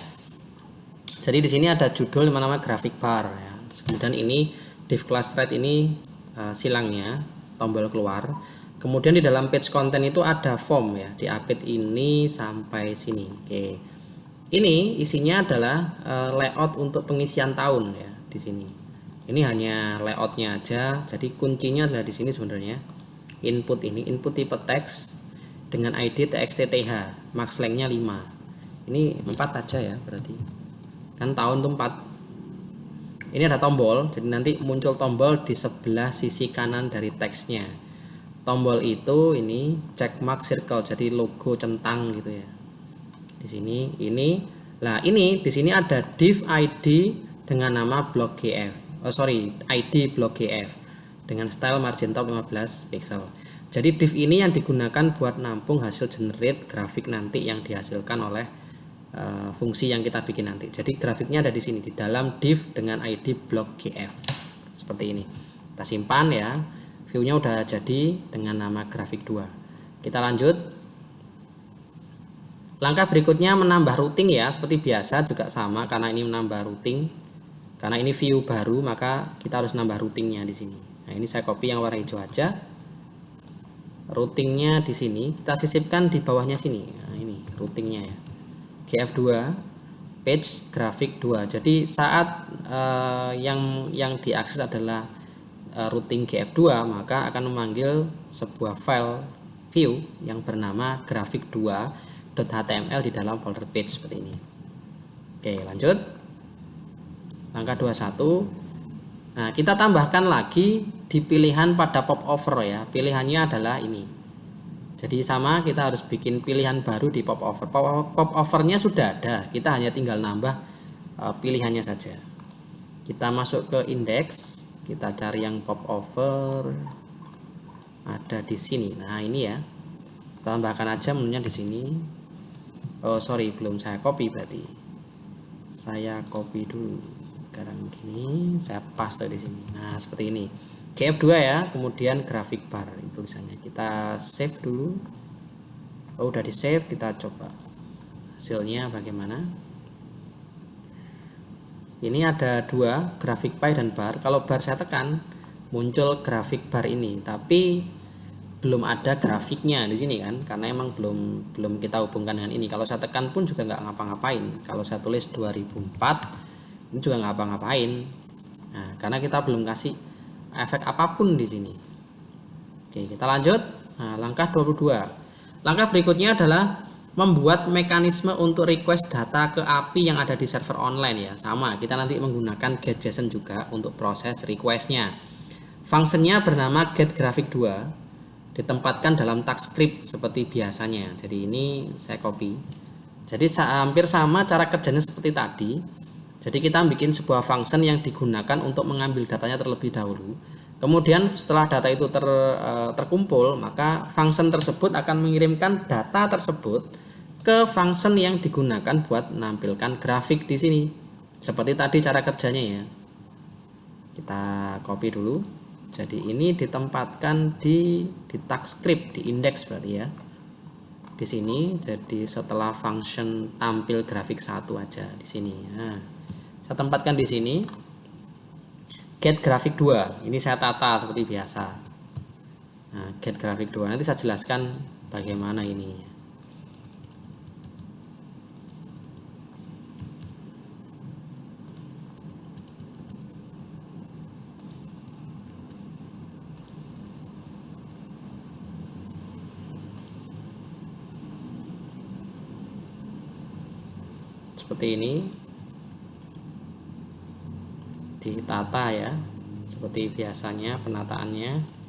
Jadi di sini ada judul yang namanya graphic bar ya. Kemudian ini div class thread ini silangnya, tombol keluar. Kemudian di dalam page content itu ada form ya, di update ini sampai sini. Oke. Ini isinya adalah layout untuk pengisian tahun ya di sini. Ini hanya layoutnya aja, jadi kuncinya adalah di sini sebenarnya. Input ini, input tipe teks dengan ID txtth, max length-nya 5. Ini 4 aja ya berarti. Kan tahun tuh 4. Ini ada tombol, jadi nanti muncul tombol di sebelah sisi kanan dari teksnya. Tombol itu ini check mark circle, jadi logo centang gitu ya. Di sini ini. Nah, ini di sini ada div ID dengan nama block GF. ID block GF dengan style margin top 15 pixel. Jadi div ini yang digunakan buat nampung hasil generate grafik nanti yang dihasilkan oleh fungsi yang kita bikin nanti. Jadi grafiknya ada di sini di dalam div dengan ID block GF. Seperti ini. Kita simpan ya. View-nya udah jadi dengan nama grafik 2. Kita lanjut. Langkah berikutnya menambah routing ya, seperti biasa juga sama karena ini menambah routing. Karena ini view baru, maka kita harus nambah routingnya di sini. Nah, ini saya copy yang warna hijau aja. Routingnya di sini kita sisipkan di bawahnya sini. Nah, ini routingnya ya. GF2 page grafik 2. Jadi saat yang diakses adalah routing GF2, maka akan memanggil sebuah file view yang bernama grafik2.html di dalam folder page seperti ini. Oke, lanjut. Langkah 21. Nah, kita tambahkan lagi di pilihan pada pop over ya. Pilihannya adalah ini. Jadi sama, kita harus bikin pilihan baru di pop over. Pop overnya sudah ada, kita hanya tinggal nambah pilihannya saja. Kita masuk ke index, kita cari yang pop over. Ada di sini. Nah, ini ya. Kita tambahkan aja menunya di sini. Oh, sorry, belum saya copy berarti. Saya copy dulu. Sekarang gini, saya paste di sini. Nah, seperti ini. GF2 ya, kemudian grafik bar tulisannya. Kita save dulu. Oh, udah di save, kita coba hasilnya bagaimana. Ini ada dua, grafik pie dan bar. Kalau bar saya tekan, muncul grafik bar ini, tapi belum ada grafiknya di sini kan, karena emang belum kita hubungkan dengan ini. Kalau saya tekan pun juga nggak ngapa-ngapain. Kalau saya tulis 2004, ini juga nggak ngapa-ngapain. Nah, karena kita belum kasih efek apapun di sini. Oke, kita lanjut. Nah, langkah 22. Langkah berikutnya adalah membuat mekanisme untuk request data ke API yang ada di server online ya. Sama, kita nanti menggunakan get.json juga untuk proses requestnya. Fungsinya bernama getGraphic2, ditempatkan dalam tag script seperti biasanya. Jadi ini saya copy. Jadi hampir sama cara kerjanya seperti tadi. Jadi kita bikin sebuah function yang digunakan untuk mengambil datanya terlebih dahulu. Kemudian setelah data itu terkumpul, maka function tersebut akan mengirimkan data tersebut ke function yang digunakan buat menampilkan grafik di sini. Seperti tadi cara kerjanya ya. Kita copy dulu. Jadi ini ditempatkan di tag script, di index berarti ya. Di sini, jadi setelah function tampil grafik 1 aja di sini. Nah, saya tempatkan di sini get grafik 2. Ini saya tata seperti biasa. Nah, get grafik 2. Nanti saya jelaskan bagaimana ini. Seperti ini. Ditata ya, seperti biasanya penataannya.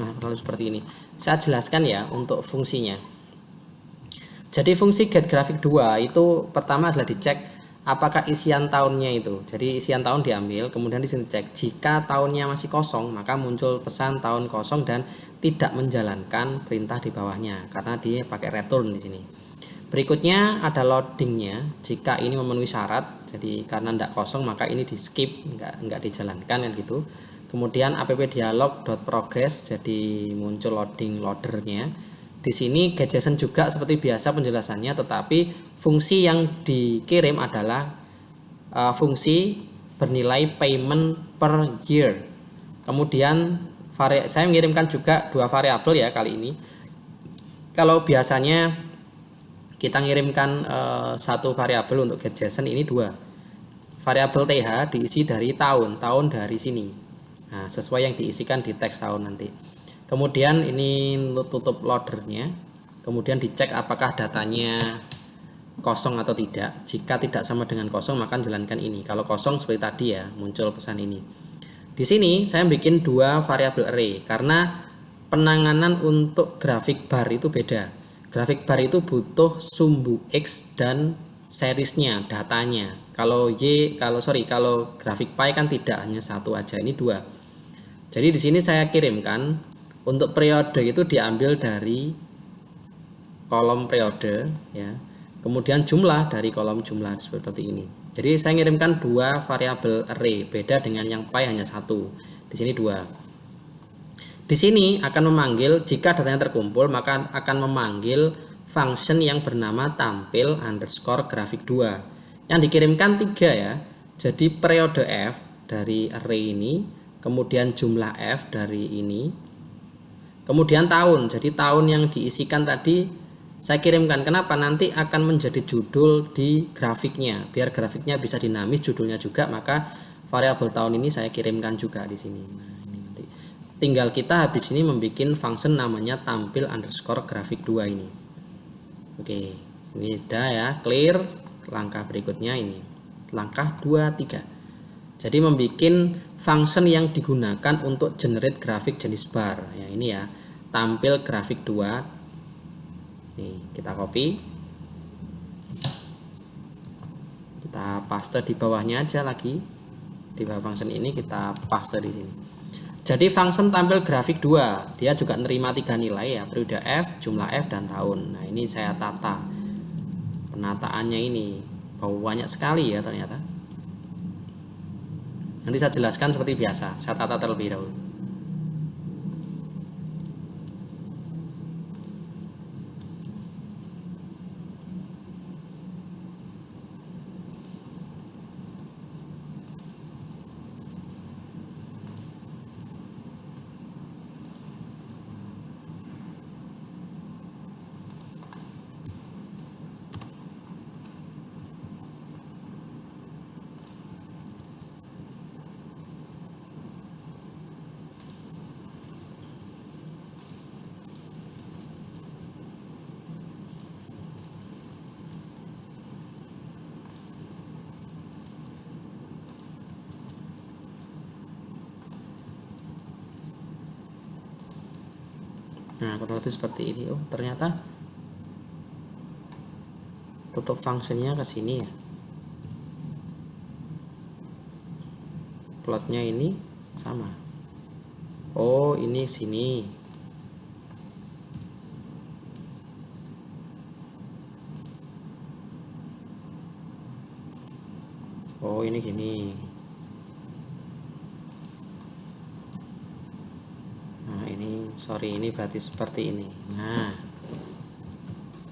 Nah, kalau seperti ini. Saya jelaskan ya untuk fungsinya. Jadi fungsi getGraphic2 itu pertama adalah dicek apakah isian tahunnya itu. Jadi isian tahun diambil, kemudian di sini cek jika tahunnya masih kosong, maka muncul pesan tahun kosong dan tidak menjalankan perintah di bawahnya karena dia pakai return di sini. Berikutnya ada loadingnya. Jika ini memenuhi syarat, jadi karena tidak kosong maka ini di skip, nggak dijalankan kan gitu. Kemudian appdialog.progress, jadi muncul loading loadernya. Di sini getJSON juga seperti biasa penjelasannya, tetapi fungsi yang dikirim adalah fungsi bernilai payment per year. Kemudian saya mengirimkan juga dua variabel ya kali ini. Kalau biasanya kita ngirimkan satu variabel untuk getJSON, ini dua. Variabel TH diisi dari tahun dari sini. Nah, sesuai yang diisikan di teks tahun nanti. Kemudian ini tutup loadernya. Kemudian dicek apakah datanya kosong atau tidak. Jika tidak sama dengan kosong maka jalankan ini. Kalau kosong seperti tadi ya, muncul pesan ini. Di sini saya bikin dua variabel array karena penanganan untuk grafik bar itu beda. Grafik bar itu butuh sumbu X dan seriesnya, datanya. Kalau grafik pi kan tidak, hanya satu aja, ini dua. Jadi di sini saya kirimkan untuk periode itu diambil dari kolom periode ya. Kemudian jumlah dari kolom jumlah seperti ini. Jadi saya ngirimkan dua variabel array, beda dengan yang pi hanya satu. Di sini dua. Di sini akan memanggil, jika datanya terkumpul maka akan memanggil function yang bernama tampil underscore grafik2. Yang dikirimkan 3 ya. Jadi periode F dari array ini, kemudian jumlah F dari ini, kemudian tahun. Jadi tahun yang diisikan tadi saya kirimkan. Kenapa? Nanti akan menjadi judul di grafiknya. Biar grafiknya bisa dinamis judulnya juga, maka variabel tahun ini saya kirimkan juga di sini. Nah, ini nanti tinggal kita habis ini membuat function namanya tampil underscore grafik2 ini. Oke, ini sudah ya, clear. Langkah berikutnya ini. Langkah 2, 3. Jadi membuat function yang digunakan untuk generate grafik jenis bar. Ya, ini ya, tampil grafik 2. Nih, kita copy. Kita paste di bawahnya aja lagi. Di bawah function ini kita paste di sini. Jadi function tampil grafik 2, dia juga nerima 3 nilai ya, periode F, jumlah F dan tahun. Nah, ini saya tata. Penataannya ini banyak sekali ya ternyata. Nanti saya jelaskan seperti biasa. Saya tata terlebih dahulu. Nah, kurang lebih seperti ini. Oh, ternyata tutup fungsinya ke sini ya. Plotnya ini sama. Oh, ini sini. Oh, ini gini. Sorry, ini berarti seperti ini. Nah,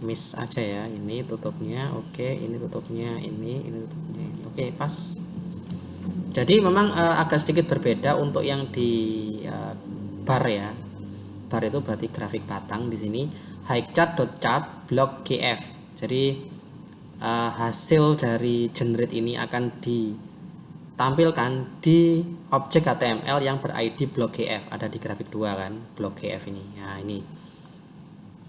miss aja ya, ini tutupnya oke, ini tutupnya ini tutupnya ini oke, pas. Jadi memang agak sedikit berbeda untuk yang di bar ya. Bar itu berarti grafik batang. Di sini highchart.chart block gf. Jadi hasil dari generate ini akan ditampilkan di objek HTML yang ber-id blok gf, ada di grafik 2 kan, blok gf ini. Nah, ini.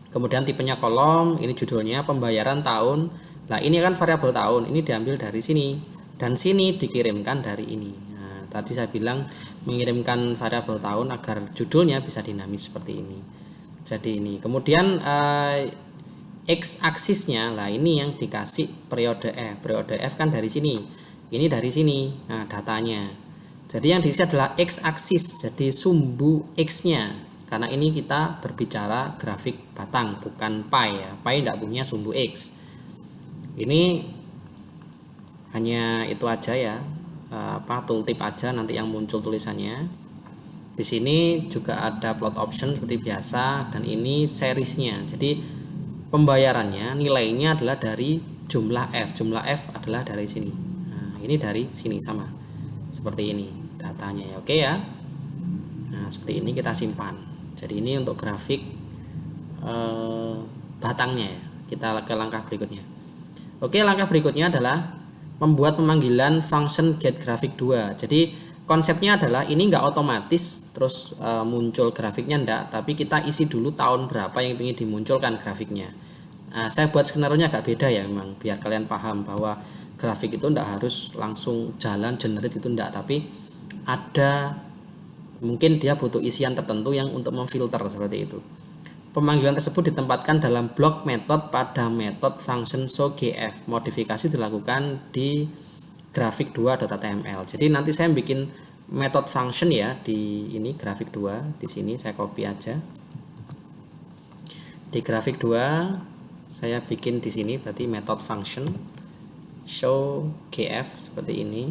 Kemudian tipenya kolom, ini judulnya pembayaran tahun. Nah, ini kan variabel tahun, ini diambil dari sini dan sini dikirimkan dari ini. Nah, tadi saya bilang mengirimkan variabel tahun agar judulnya bisa dinamis seperti ini. Jadi ini kemudian X aksisnya lah, ini yang dikasih periode F kan dari sini, ini dari sini. Nah datanya, jadi yang diisi adalah X aksis, jadi sumbu X nya, karena ini kita berbicara grafik batang bukan pi ya, pi tidak punya sumbu X. Ini hanya itu aja ya, tooltip aja nanti yang muncul tulisannya. Di sini juga ada plot option seperti biasa, dan ini seriesnya. Jadi pembayarannya nilainya adalah dari jumlah F. Jumlah F adalah dari sini. Nah, ini dari sini sama. Seperti ini datanya ya. Oke ya. Nah, seperti ini kita simpan. Jadi ini untuk grafik batangnya ya. Kita ke langkah berikutnya. Oke, langkah berikutnya adalah membuat pemanggilan function getGraphic2. Jadi konsepnya adalah ini nggak otomatis terus muncul grafiknya, enggak, tapi kita isi dulu tahun berapa yang ingin dimunculkan grafiknya. Nah, saya buat skenario-nya agak beda ya memang, biar kalian paham bahwa grafik itu enggak harus langsung jalan generate itu enggak, tapi ada mungkin dia butuh isian tertentu yang untuk memfilter seperti itu. Pemanggilan tersebut ditempatkan dalam blok metode pada metode function showGF. Modifikasi dilakukan di grafik2.html. Jadi nanti saya bikin metode function ya di ini grafik2, di sini saya copy aja. Di grafik2 saya bikin di sini berarti metode function showGF seperti ini.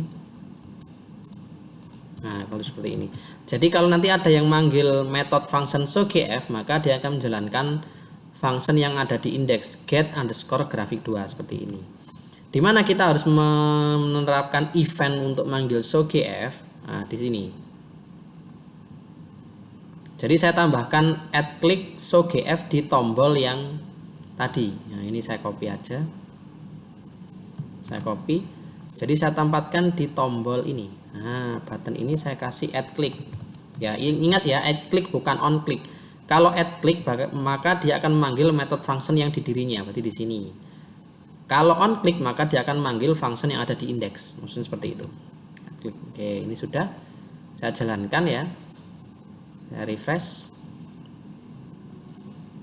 Nah, kalau seperti ini. Jadi kalau nanti ada yang manggil metode function showGF, maka dia akan menjalankan function yang ada di indeks get_graphic2 seperti ini. Dimana kita harus menerapkan event untuk manggil showGF. Nah, di sini. Jadi saya tambahkan add_click showGF di tombol yang tadi. Nah, ini saya copy aja. Saya copy. Jadi saya tempatkan di tombol ini. Nah, button ini saya kasih add_click. Ya, ingat ya, add_click bukan on_click. Kalau add_click maka dia akan memanggil metode function yang di dirinya, berarti di sini. Kalau on_click maka dia akan memanggil function yang ada di indeks. Maksudnya seperti itu. Klik. Oke, ini sudah saya jalankan ya. Saya refresh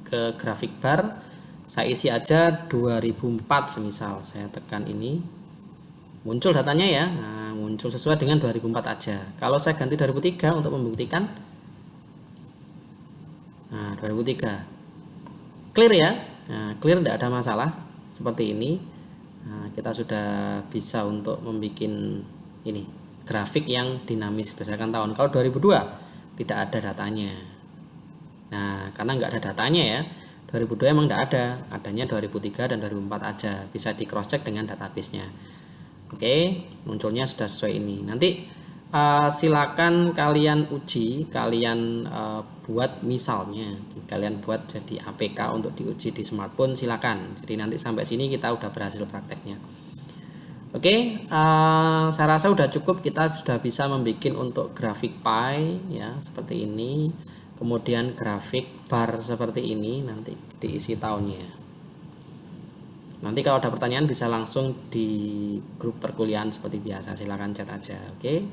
ke grafik bar. Saya isi aja 2004 semisal. Saya tekan ini. Muncul datanya ya. Nah, muncul sesuai dengan 2004 aja. Kalau saya ganti 2003 untuk membuktikan. Nah, 2003. Clear ya. Nah, clear, tidak ada masalah. Seperti ini. Nah, kita sudah bisa untuk membuat ini grafik yang dinamis berdasarkan tahun. Kalau 2002 tidak ada datanya. Nah, karena nggak ada datanya ya, 2002 emang nggak ada, adanya 2003 dan 2004 aja. Bisa di cross check dengan database-nya. Oke, munculnya sudah sesuai ini. Nanti silakan kalian uji, kalian buat misalnya, kalian buat jadi APK untuk diuji di smartphone, silakan. Jadi nanti sampai sini kita udah berhasil prakteknya. Oke, saya rasa udah cukup. Kita sudah bisa membuat untuk grafik pie ya seperti ini, kemudian grafik bar seperti ini, nanti diisi tahunnya. Nanti kalau ada pertanyaan bisa langsung di grup perkuliahan seperti biasa, silahkan chat aja. Oke,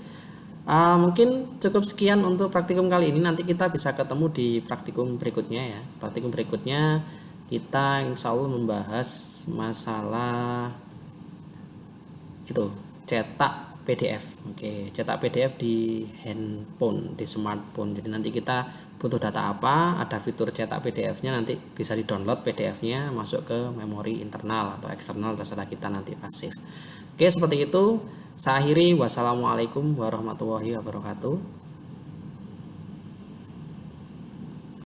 mungkin cukup sekian untuk praktikum kali ini. Nanti kita bisa ketemu di praktikum berikutnya ya. Praktikum berikutnya kita insya Allah membahas masalah itu cetak PDF. Oke, cetak PDF di handphone, di smartphone. Jadi nanti kita butuh data apa, ada fitur cetak PDF-nya, nanti bisa di-download PDF-nya, masuk ke memori internal atau eksternal, terserah kita nanti pasif. Oke, seperti itu. Saya akhiri. Wassalamualaikum warahmatullahi wabarakatuh.